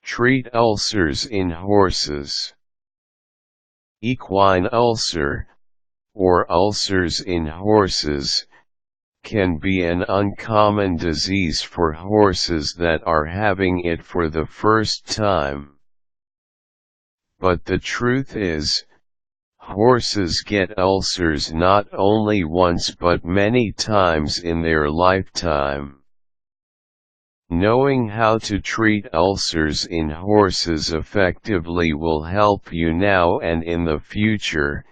Treat ulcers in horses. Equine ulcer, or ulcers in horses, can be an uncommon disease for horses that are having it for the first time. But the truth is, horses get ulcers not only once but many times in their lifetime. Knowing how to treat ulcers in horses effectively will help you now and in the future,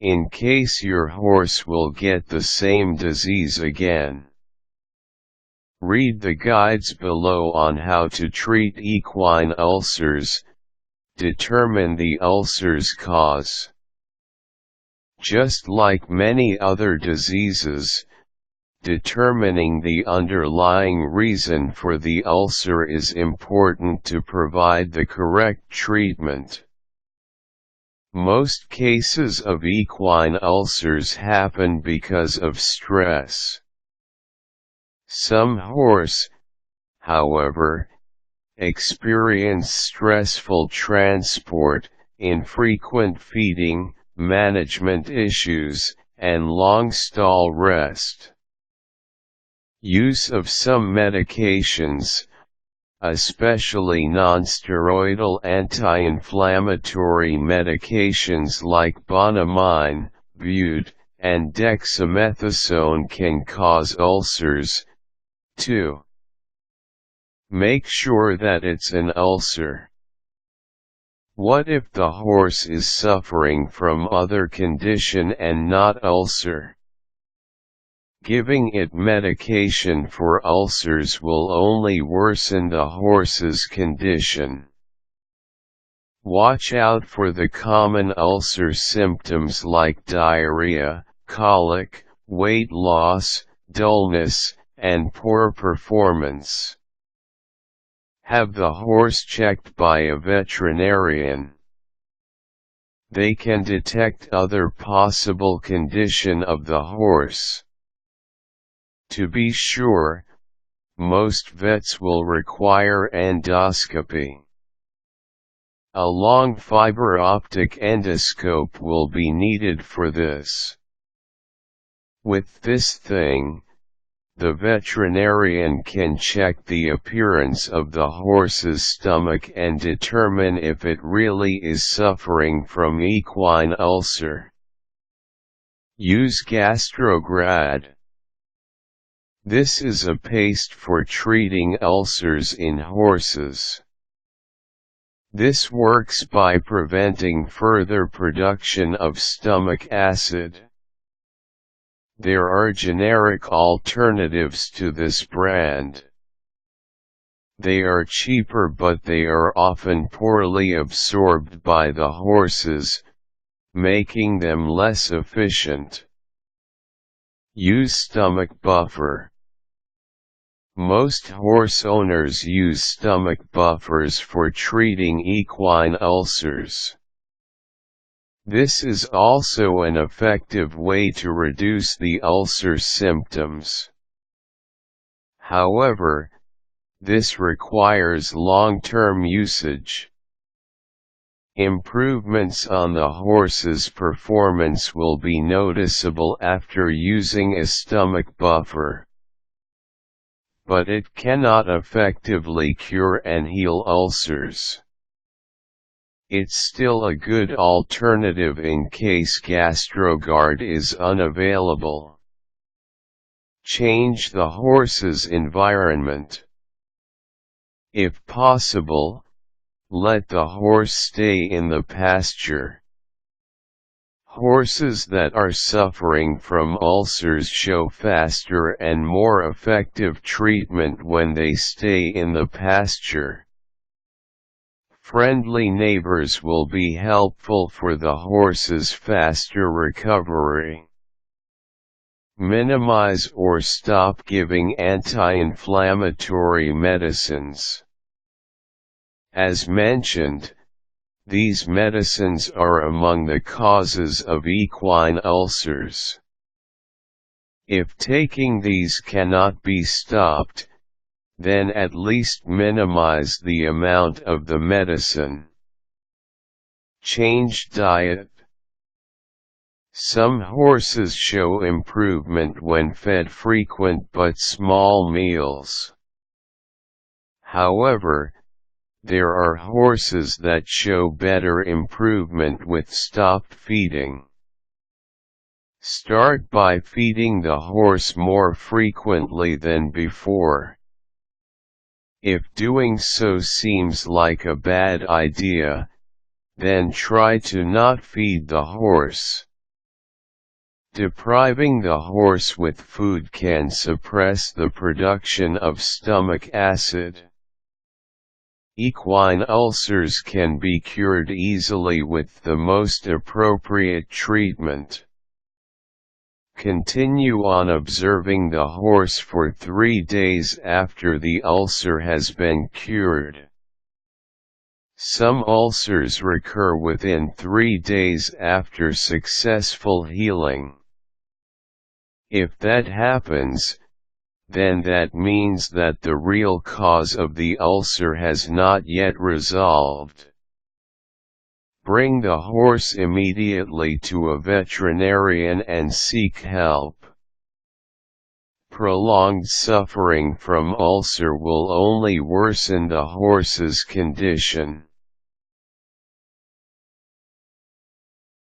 in case your horse will get the same disease again. Read the guides below on how to treat equine ulcers. Determine the ulcer's cause. Just like many other diseases, determining the underlying reason for the ulcer is important to provide the correct treatment. Most cases of equine ulcers happen because of stress. Some horses, however, experience stressful transport, infrequent feeding, management issues, and long stall rest. Use of some medications, especially nonsteroidal anti-inflammatory medications like Banamine, Bute, and dexamethasone can cause ulcers, too. Make sure that it's an ulcer. What if the horse is suffering from other condition and not ulcer? Giving it medication for ulcers will only worsen the horse's condition. Watch out for the common ulcer symptoms like diarrhea, colic, weight loss, dullness, and poor performance. Have the horse checked by a veterinarian. They can detect other possible condition of the horse. To be sure, most vets will require endoscopy. A long fiber-optic endoscope will be needed for this. With this thing, the veterinarian can check the appearance of the horse's stomach and determine if it really is suffering from equine ulcer. Use GastroGrad. This is a paste for treating ulcers in horses. This works by preventing further production of stomach acid. There are generic alternatives to this brand. They are cheaper but they are often poorly absorbed by the horses, making them less efficient. Use stomach buffer. Most horse owners use stomach buffers for treating equine ulcers. This is also an effective way to reduce the ulcer symptoms. However, this requires long-term usage. Improvements on the horse's performance will be noticeable after using a stomach buffer. But it cannot effectively cure and heal ulcers. It's still a good alternative in case GastroGard is unavailable. Change the horse's environment. If possible, let the horse stay in the pasture. Horses that are suffering from ulcers show faster and more effective treatment when they stay in the pasture. Friendly neighbors will be helpful for the horse's faster recovery. Minimize or stop giving anti-inflammatory medicines. As mentioned, these medicines are among the causes of equine ulcers. If taking these cannot be stopped, then at least minimize the amount of the medicine. Change diet. Some horses show improvement when fed frequent but small meals. However, there are horses that show better improvement with stopped feeding. Start by feeding the horse more frequently than before. If doing so seems like a bad idea, then try to not feed the horse. Depriving the horse with food can suppress the production of stomach acid. Equine ulcers can be cured easily with the most appropriate treatment. Continue on observing the horse for 3 days after the ulcer has been cured. Some ulcers recur within 3 days after successful healing. If that happens, then that means that the real cause of the ulcer has not yet resolved. Bring the horse immediately to a veterinarian and seek help. Prolonged suffering from ulcer will only worsen the horse's condition.